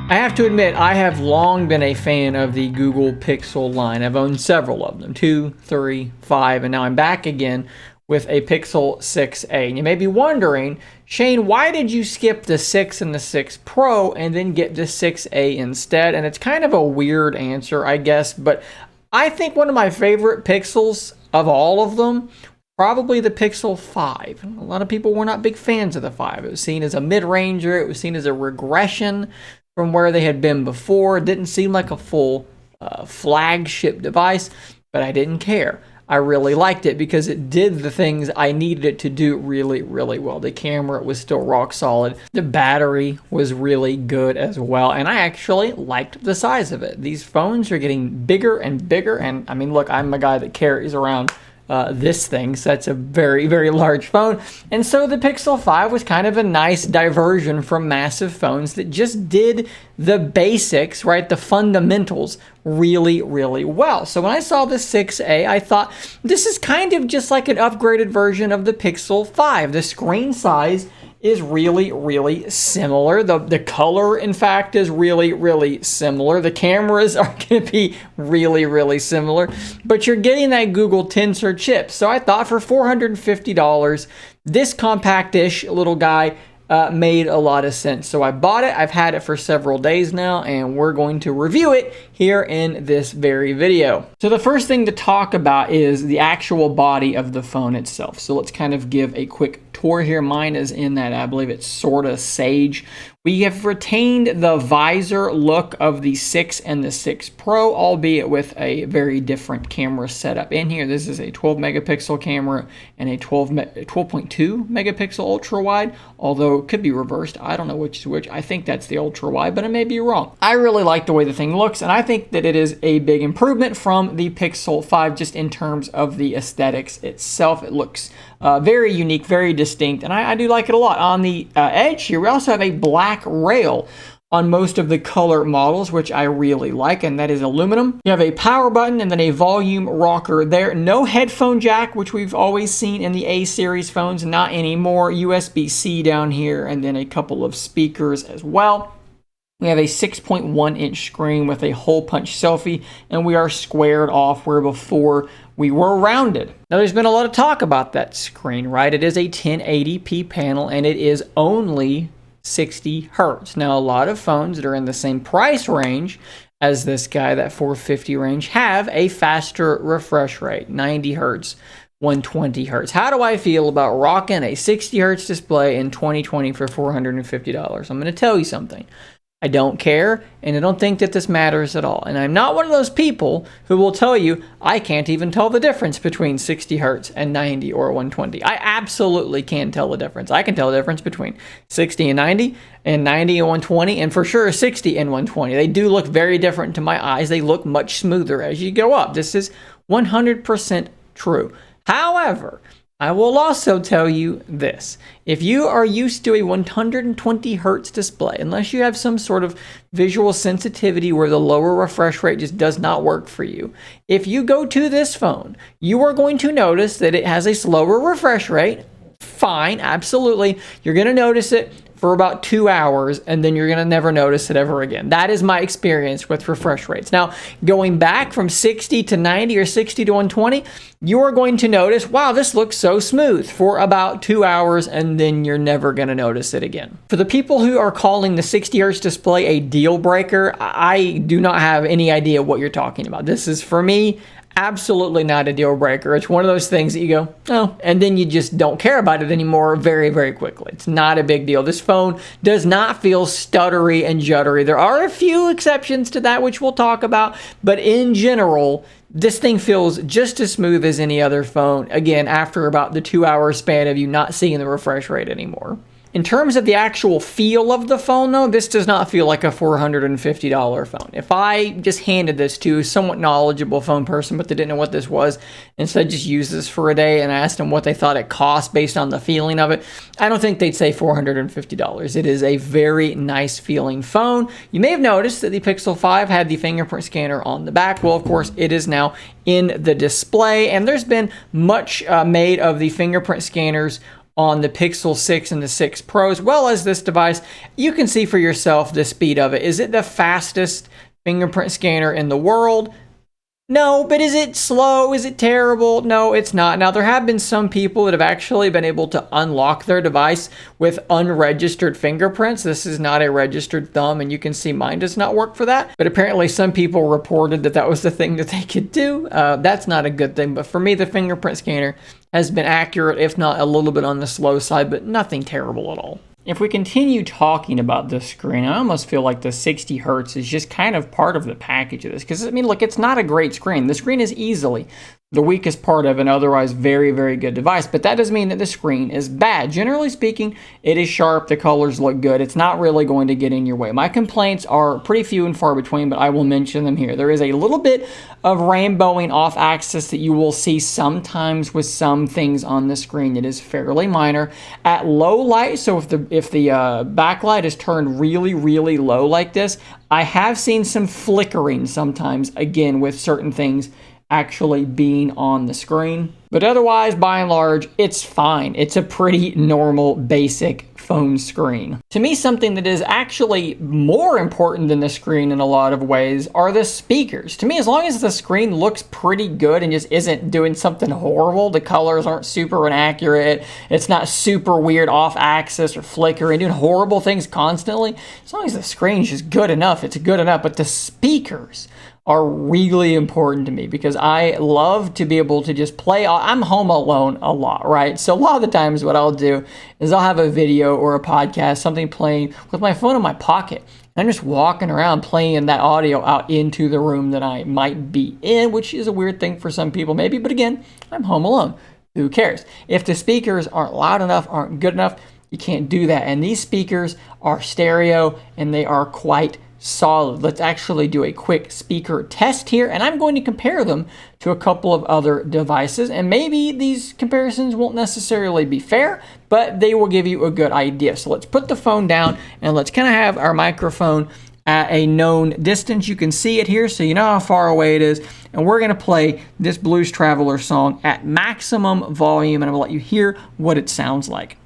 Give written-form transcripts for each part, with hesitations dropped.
I have to admit, I have long been a fan of the Google Pixel line. I've owned several of them, 2, 3, 5, and now I'm back again with a Pixel 6a. And you may be wondering, Shane, why did you skip the 6 and the 6 Pro and then get the 6a instead? And it's kind of a weird answer, I guess, but I think one of my favorite Pixels of all of them, probably the Pixel 5. A lot of people were not big fans of the 5. It was seen as a mid-ranger. It was seen as a regression from where they had been before. It didn't seem like a full flagship device, but I didn't care. I really liked it because it did the things I needed it to do really, really well. The camera was still rock solid. The battery was really good as well. And I actually liked the size of it. These phones are getting bigger and bigger. And I mean, look, I'm a guy that carries around this thing, so that's a very, very large phone. And so the Pixel 5 was kind of a nice diversion from massive phones that just did the basics, right, the fundamentals really, really well. So when I saw the 6a, I thought this is kind of just like an upgraded version of the Pixel 5. The screen size is really, really similar. The color, in fact, is really, really similar. The cameras are going to be really, really similar. But you're getting that Google Tensor chip. So I thought for $450, this compact-ish little guy made a lot of sense. So I bought it. I've had it for several days now, and we're going to review it here in this very video. So the first thing to talk about is the actual body of the phone itself. So let's kind of give a quick tour here. Mine is in that, I believe it's sorta sage. We have retained the visor look of the 6 and the 6 Pro, albeit with a very different camera setup in here. This is a 12 megapixel camera and a 12.2 megapixel ultra wide, although it could be reversed. I don't know which is which. I think that's the ultra wide, but I may be wrong. I really like the way the thing looks, and I think that it is a big improvement from the Pixel 5 just in terms of the aesthetics itself. It looks very unique, very distinct, and I do like it a lot. On the edge here, we also have a black rail on most of the color models, which I really like, and that is aluminum. You have a power button and then a volume rocker there. No headphone jack, which we've always seen in the A series phones, not anymore. USB-C down here, and then a couple of speakers as well. We have a 6.1 inch screen with a hole punch selfie, and we are squared off where before we were rounded. Now there's been a lot of talk about that screen, right? It is a 1080p panel and it is only 60 hertz. Now a lot of phones that are in the same price range as this guy, that 450 range, have a faster refresh rate, 90 hertz. 120 hertz. How do I feel about rocking a 60 hertz display in 2020 for $450? I'm going to tell you something. I don't care, and I don't think that this matters at all. And I'm not one of those people who will tell you I can't even tell the difference between 60 hertz and 90 or 120. I absolutely can tell the difference. I can tell the difference between 60 and 90 and 90 and 120, and for sure 60 and 120. They do look very different to my eyes. They look much smoother as you go up. This is 100% true. However, I will also tell you this. If you are used to a 120 hertz display, unless you have some sort of visual sensitivity where the lower refresh rate just does not work for you, if you go to this phone, you are going to notice that it has a slower refresh rate. Fine, absolutely. You're going to notice it for about 2 hours, and then you're going to never notice it ever again. That is my experience with refresh rates. Now, going back from 60 to 90 or 60 to 120, you are going to notice, wow, this looks so smooth for about 2 hours, and then you're never going to notice it again. For the people who are calling the 60 hertz display a deal breaker, I do not have any idea what you're talking about. This is, for me, absolutely not a deal breaker. It's one of those things that you go, oh, and then you just don't care about it anymore very, very quickly. It's not a big deal. This phone does not feel stuttery and juddery. There are a few exceptions to that, which we'll talk about, but in general, this thing feels just as smooth as any other phone, again, after about the 2 hour span of you not seeing the refresh rate anymore. In terms of the actual feel of the phone, though, this does not feel like a $450 phone. If I just handed this to a somewhat knowledgeable phone person, but they didn't know what this was, and said just use this for a day, and I asked them what they thought it cost based on the feeling of it, I don't think they'd say $450. It is a very nice feeling phone. You may have noticed that the Pixel 5 had the fingerprint scanner on the back. Well, of course, it is now in the display, and there's been much made of the fingerprint scanners on the Pixel 6 and the 6 Pro, as well as this device. You can see for yourself the speed of it. Is it the fastest fingerprint scanner in the world? No, but is it slow? Is it terrible? No, it's not. Now, there have been some people that have actually been able to unlock their device with unregistered fingerprints. This is not a registered thumb, and you can see mine does not work for that. But apparently some people reported that that was the thing that they could do. That's not a good thing. But for me, the fingerprint scanner has been accurate, if not a little bit on the slow side, but nothing terrible at all. If we continue talking about this screen, I almost feel like the 60 hertz is just kind of part of the package of this. Because, I mean, look, it's not a great screen. The screen is easily the weakest part of an otherwise very, very good device. But that doesn't mean that the screen is bad. Generally speaking, it is sharp. The colors look good. It's not really going to get in your way. My complaints are pretty few and far between, but I will mention them here. There is a little bit of rainbowing off axis that you will see sometimes with some things on the screen. It is fairly minor. At low light, so if the backlight is turned really, really low like this, I have seen some flickering sometimes, again, with certain things actually being on the screen. But otherwise, by and large, it's fine. It's a pretty normal, basic phone screen. To me, something that is actually more important than the screen in a lot of ways are the speakers. To me, as long as the screen looks pretty good and just isn't doing something horrible, the colors aren't super inaccurate, it's not super weird off axis or flickering, doing horrible things constantly, as long as the screen's just good enough, it's good enough. But the speakers are really important to me because I love to be able to just play. I'm home alone a lot, right? So a lot of the times what I'll do is I'll have a video or a podcast, something playing with my phone in my pocket. I'm just walking around playing that audio out into the room that I might be in, which is a weird thing for some people maybe, but again, I'm home alone. Who cares? If the speakers aren't loud enough, aren't good enough, you can't do that. And these speakers are stereo and they are quite solid. Let's actually do a quick speaker test here, and I'm going to compare them to a couple of other devices, and maybe these comparisons won't necessarily be fair, but they will give you a good idea. So let's put the phone down and let's kind of have our microphone at a known distance. You can see it here, so you know how far away it is, and we're going to play this Blues Traveler song at maximum volume, and I'm going to let you hear what it sounds like.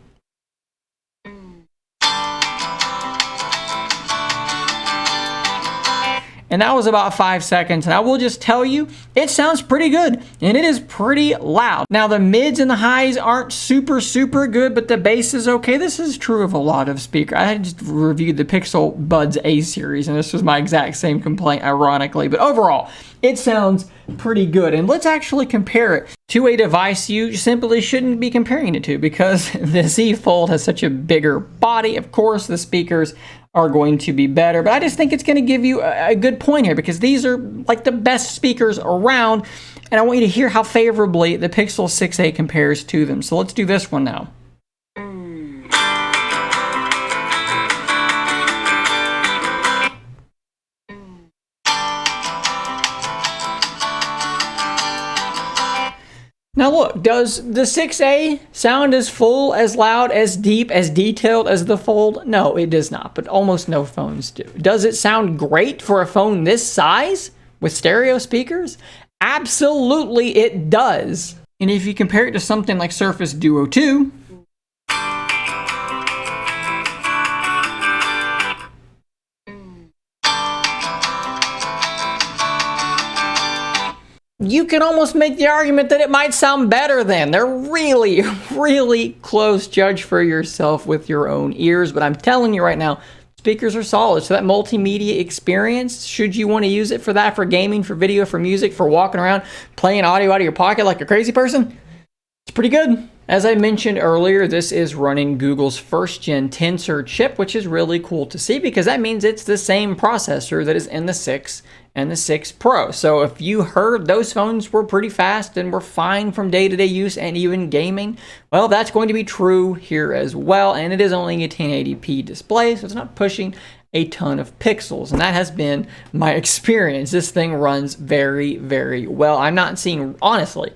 And that was about 5 seconds. And I will just tell you, it sounds pretty good. And it is pretty loud. Now, the mids and the highs aren't super, super good, but the bass is okay. This is true of a lot of speakers. I just reviewed the Pixel Buds A series, and this was my exact same complaint, ironically. But overall, it sounds pretty good. And let's actually compare it to a device you simply shouldn't be comparing it to, because the Z Fold has such a bigger body. Of course, the speakers are going to be better, but I just think it's going to give you a good point here, because these are like the best speakers around, and I want you to hear how favorably the Pixel 6a compares to them. So let's do this one now. Now look, does the 6A sound as full, as loud, as deep, as detailed as the Fold? No, it does not, but almost no phones do. Does it sound great for a phone this size with stereo speakers? Absolutely it does. And if you compare it to something like Surface Duo 2, you can almost make the argument that it might sound better than. They're really, really close. Judge for yourself with your own ears. But I'm telling you right now, speakers are solid. So that multimedia experience, should you want to use it for that, for gaming, for video, for music, for walking around, playing audio out of your pocket like a crazy person, it's pretty good. As I mentioned earlier, this is running Google's first-gen Tensor chip, which is really cool to see because that means it's the same processor that is in the 6 and the 6 Pro. So if you heard those phones were pretty fast and were fine from day-to-day use and even gaming, well, that's going to be true here as well. And it is only a 1080p display, so it's not pushing a ton of pixels. And that has been my experience. This thing runs very, very well. I'm not seeing, honestly,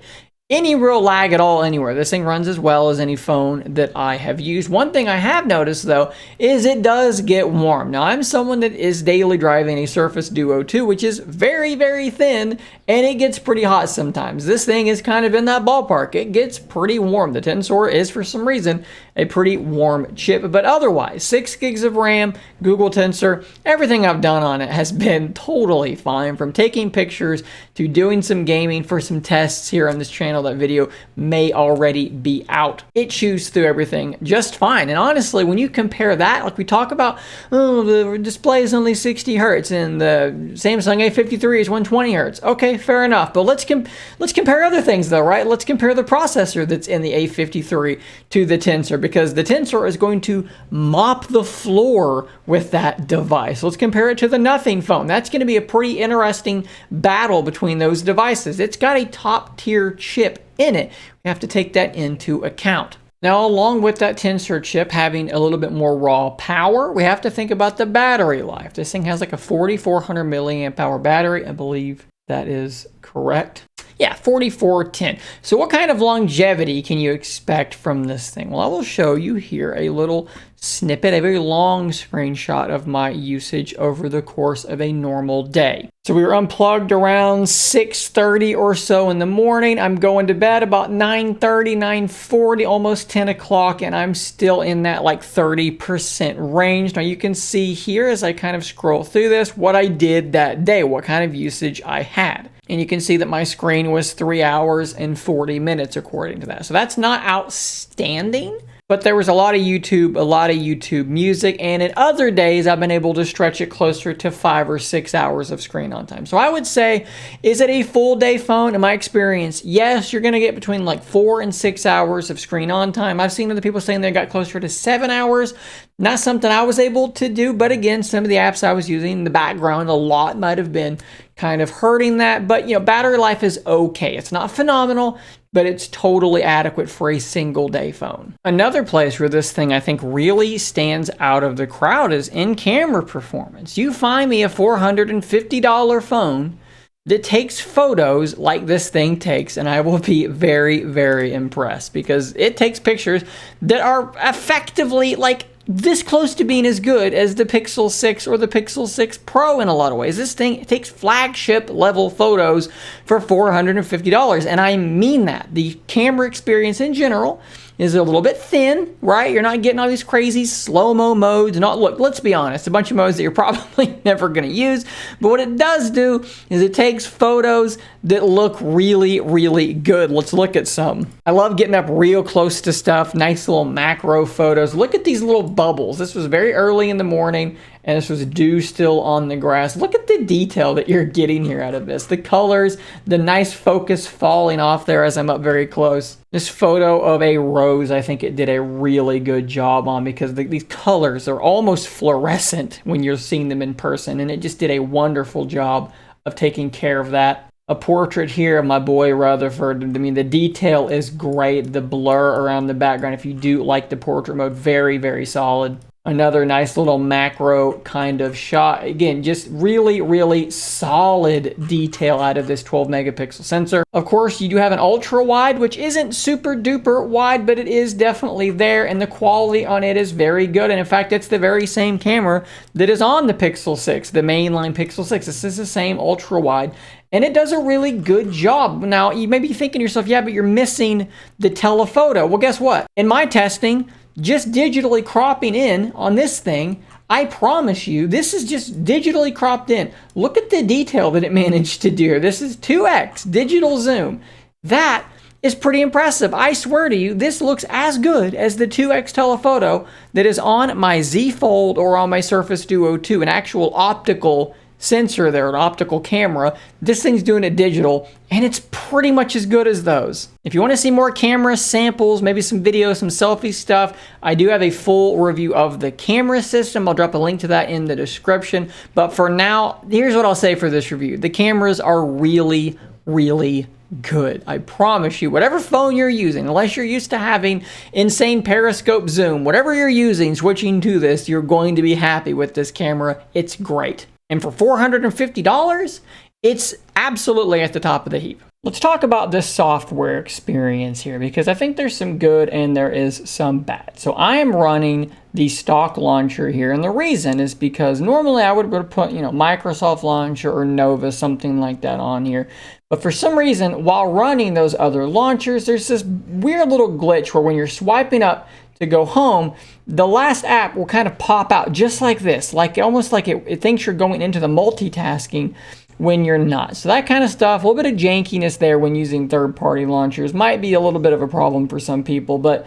any real lag at all anywhere. This thing runs as well as any phone that I have used. One thing I have noticed though is it does get warm. Now I'm someone that is daily driving a Surface Duo 2, which is very, very thin, and it gets pretty hot sometimes. This thing is kind of in that ballpark. It gets pretty warm. The Tensor is, for some reason, a pretty warm chip, but otherwise 6 gigs of RAM, Google Tensor, everything I've done on it has been totally fine, from taking pictures to doing some gaming for some tests here on this channel. That video may already be out. It chews through everything just fine. And honestly, when you compare that, like we talk about, oh, the display is only 60 hertz and the Samsung A53 is 120 hertz. Okay, fair enough. But let's compare other things though, right? Let's compare the processor that's in the A53 to the Tensor, because the Tensor is going to mop the floor with that device. Let's compare it to the Nothing phone. That's going to be a pretty interesting battle between those devices. It's got a top tier chip in it. We have to take that into account. Now, along with that Tensor chip having a little bit more raw power, we have to think about the battery life. This thing has like a 4,400 milliamp hour battery. I believe that is correct. Yeah, 4410. So what kind of longevity can you expect from this thing? Well, I will show you here a little snippet, a very long screenshot of my usage over the course of a normal day. So we were unplugged around 6:30 or so in the morning. I'm going to bed about 9:30, 9:40, almost 10 o'clock, and I'm still in that like 30% range. Now you can see here as I kind of scroll through this what I did that day, what kind of usage I had. And you can see that my screen was 3 hours and 40 minutes according to that. So that's not outstanding, but there was a lot of YouTube music, and in other days I've been able to stretch it closer to 5 or 6 hours of screen on time. So I would say, is it a full day phone? In my experience, yes, you're going to get between like 4 and 6 hours of screen on time. I've seen other people saying they got closer to 7 hours. Not something I was able to do, but again, some of the apps I was using in the background, a lot might have been kind of hurting that. But you know, battery life is okay. It's not phenomenal, but it's totally adequate for a single day phone. Another place where this thing I think really stands out of the crowd is in camera performance. You find me a $450 phone that takes photos like this thing takes, and I will be very, very impressed, because it takes pictures that are effectively like this close to being as good as the Pixel 6 or the Pixel 6 Pro in a lot of ways. This thing takes flagship level photos for $450, and I mean that. The camera experience in general is a little bit thin, right? You're not getting all these crazy slow-mo modes. Look, let's be honest, a bunch of modes that you're probably never going to use, but what it does do is it takes photos that look really, really good. Let's look at some. I love getting up real close to stuff, nice little macro photos. Look at these little bubbles. This was very early in the morning, and this was dew still on the grass. Look at the detail that you're getting here out of this. The colors, the nice focus falling off there as I'm up very close. This photo of a rose, I think it did a really good job on, because these colors are almost fluorescent when you're seeing them in person, and it just did a wonderful job of taking care of that. A portrait here of my boy Rutherford. I mean, the detail is great. The blur around the background, if you do like the portrait mode, very, very solid. Another nice little macro kind of shot. Again, just really, really solid detail out of this 12 megapixel sensor. Of course, you do have an ultra wide, which isn't super duper wide, but it is definitely there, and the quality on it is very good. And in fact, it's the very same camera that is on the Pixel 6, the mainline Pixel 6. This is the same ultra wide, and it does a really good job. Now, you may be thinking to yourself, yeah, but you're missing the telephoto. Well, guess what? In my testing, just digitally cropping in on this thing, I promise you, this is just digitally cropped in. Look at the detail that it managed to do. This is 2x digital zoom. That is pretty impressive. I swear to you, this looks as good as the 2x telephoto that is on my Z Fold or on my Surface Duo 2, an actual optical sensor there, an optical camera. This thing's doing it digital, and it's pretty much as good as those. If you want to see more camera samples, maybe some videos, some selfie stuff, I do have a full review of the camera system. I'll drop a link to that in the description. But for now, here's what I'll say for this review. The cameras are really, really good. I promise you, whatever phone you're using, unless you're used to having insane periscope zoom, whatever you're using, switching to this, you're going to be happy with this camera. It's great. And for $450, it's absolutely at the top of the heap. Let's talk about this software experience here, because I think there's some good and there is some bad. So I am running the stock launcher here, and the reason is because normally I would put, Microsoft Launcher or Nova, something like that on here. But for some reason, while running those other launchers, there's this weird little glitch where when you're swiping up to go home, the last app will kind of pop out just like this, almost like it thinks you're going into the multitasking when you're not. So that kind of stuff, a little bit of jankiness there when using third-party launchers, might be a little bit of a problem for some people, but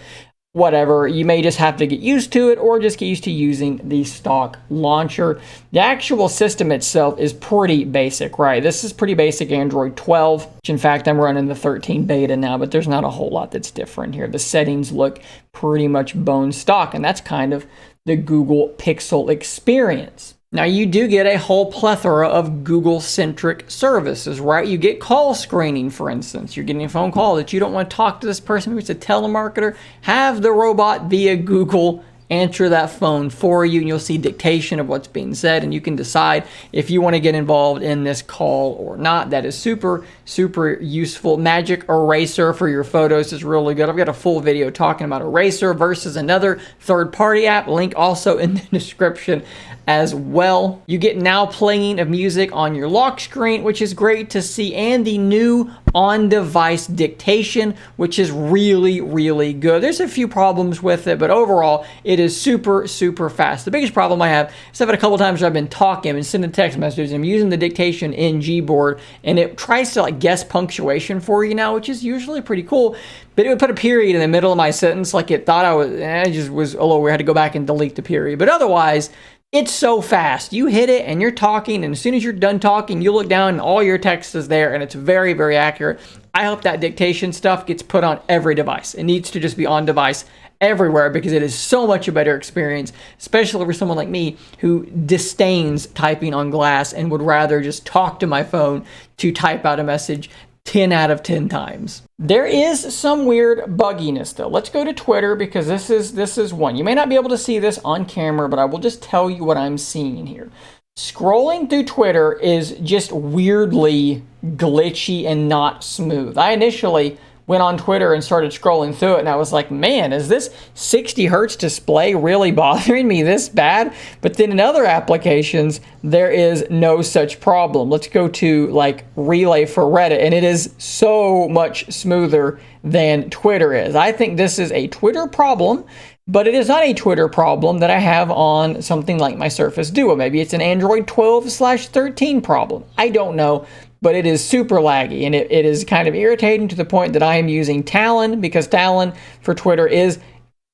whatever. You may just have to get used to it, or just get used to using the stock launcher. The actual system itself is pretty basic, right? This is pretty basic Android 12, which in fact I'm running the 13 beta now, but there's not a whole lot that's different here. The settings look pretty much bone stock, and that's kind of the Google Pixel experience. Now, you do get a whole plethora of Google-centric services, right? You get call screening, for instance. You're getting a phone call that you don't want to talk to this person who's a telemarketer. Have the robot via Google answer that phone for you, and you'll see dictation of what's being said, and you can decide if you want to get involved in this call or not. That is super, super useful. Magic Eraser for your photos is really good. I've got a full video talking about Eraser versus another third-party app. Link also in the description as well. You get now playing of music on your lock screen, which is great to see, and the new on-device dictation, which is really, really good. There's a few problems with it, but overall, it is super, super fast. The biggest problem I have is I've had a couple times where I've been talking and sending text messages. I'm using the dictation in Gboard, and it tries to guess punctuation for you now, which is usually pretty cool. But it would put a period in the middle of my sentence, like it thought I just was a little weird. I had to go back and delete the period. But otherwise, it's so fast. You hit it and you're talking, and as soon as you're done talking, you look down and all your text is there, and it's very, very accurate. I hope that dictation stuff gets put on every device. It needs to just be on device everywhere, because it is so much a better experience, especially for someone like me who disdains typing on glass and would rather just talk to my phone to type out a message 10 out of 10 times. There is some weird bugginess though. Let's go to Twitter, because this is one. You may not be able to see this on camera, but I will just tell you what I'm seeing here. Scrolling through Twitter is just weirdly glitchy and not smooth. I initially went on Twitter and started scrolling through it, and I was like, man, is this 60 hertz display really bothering me this bad? But then in other applications, there is no such problem. Let's go to Relay for Reddit, and it is so much smoother than Twitter is. I think this is a Twitter problem, but it is not a Twitter problem that I have on something like my Surface Duo. Maybe it's an Android 12/13 problem. I don't know. But it is super laggy, and it is kind of irritating to the point that I am using Talon, because Talon for Twitter is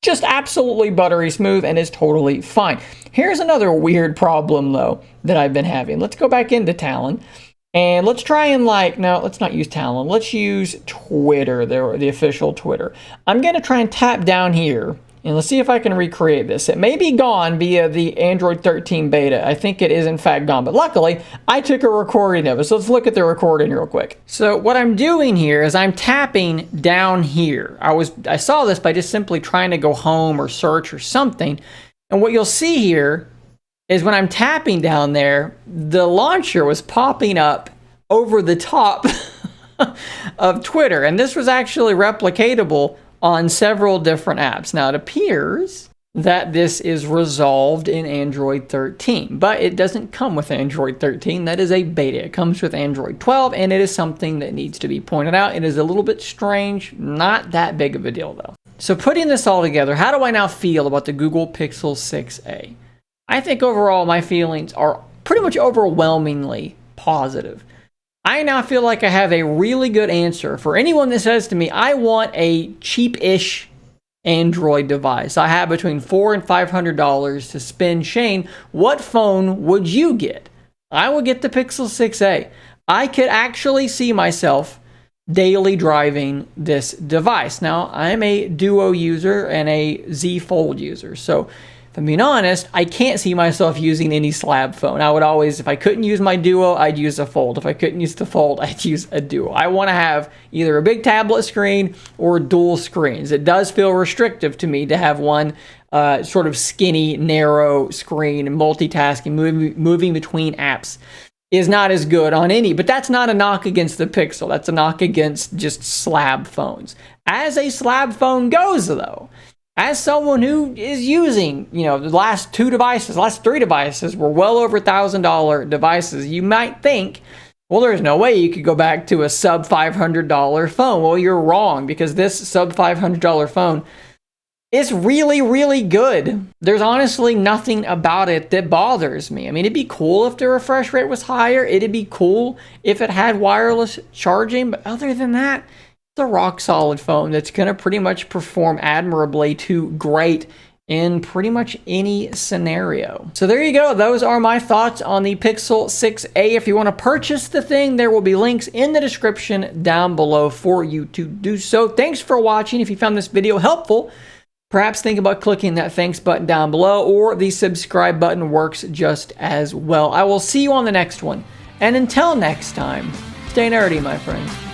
just absolutely buttery smooth and is totally fine. Here's another weird problem, though, that I've been having. Let's go back into Talon, and let's try and no, let's not use Talon. Let's use Twitter, the official Twitter. I'm going to try and tap down here, and let's see if I can recreate this. It may be gone via the Android 13 beta. I think it is in fact gone, but luckily I took a recording of it. So let's look at the recording real quick. So what I'm doing here is I'm tapping down here. I saw this by just simply trying to go home or search or something. And what you'll see here is when I'm tapping down there, the launcher was popping up over the top of Twitter. And this was actually replicatable on several different apps. Now, it appears that this is resolved in Android 13, but it doesn't come with Android 13. That is a beta. It comes with Android 12, and it is something that needs to be pointed out. It is a little bit strange, not that big of a deal, though. So putting this all together, how do I now feel about the Google Pixel 6a? I think overall my feelings are pretty much overwhelmingly positive. I now feel like I have a really good answer for anyone that says to me, I want a cheap-ish Android device. I have between $400 and $500 to spend. Shane, what phone would you get? I would get the Pixel 6a. I could actually see myself daily driving this device. Now, I'm a Duo user and a Z Fold user, so if I'm being honest, I can't see myself using any slab phone. I would always, if I couldn't use my Duo, I'd use a Fold. If I couldn't use the Fold, I'd use a Duo. I want to have either a big tablet screen or dual screens. It does feel restrictive to me to have one sort of skinny, narrow screen, multitasking, moving between apps. is not as good on any, but that's not a knock against the Pixel. That's a knock against just slab phones. As a slab phone goes, though, as someone who is using, the last 3 devices were well over $1,000 devices, you might think, well, there's no way you could go back to a sub $500 phone. Well, you're wrong, because this sub $500 phone is really, really good. There's honestly nothing about it that bothers me. I mean, it'd be cool if the refresh rate was higher. It'd be cool if it had wireless charging. But other than that, it's a rock solid phone that's going to pretty much perform admirably to great in pretty much any scenario. So there you go. Those are my thoughts on the Pixel 6a. If you want to purchase the thing, there will be links in the description down below for you to do so. Thanks for watching. If you found this video helpful, perhaps think about clicking that thanks button down below, or the subscribe button works just as well. I will see you on the next one. And until next time, stay nerdy, my friends.